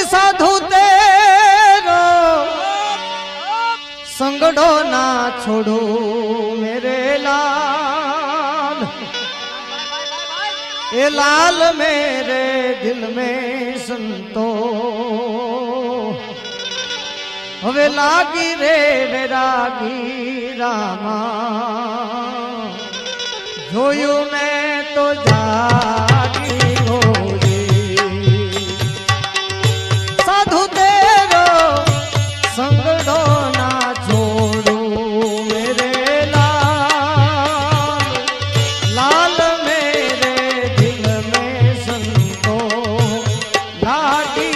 साधु तेरो संगड़ो ना छोड़ो मेरे लाल, ये लाल मेरे दिल में संतो हवे लागी रे वैरागी रामा, जोयू मैं तो जागी होरी। साधु तेरो संगड़ो ना छोड़ू मेरे लाल, लाल मेरे दिल में संतो लागी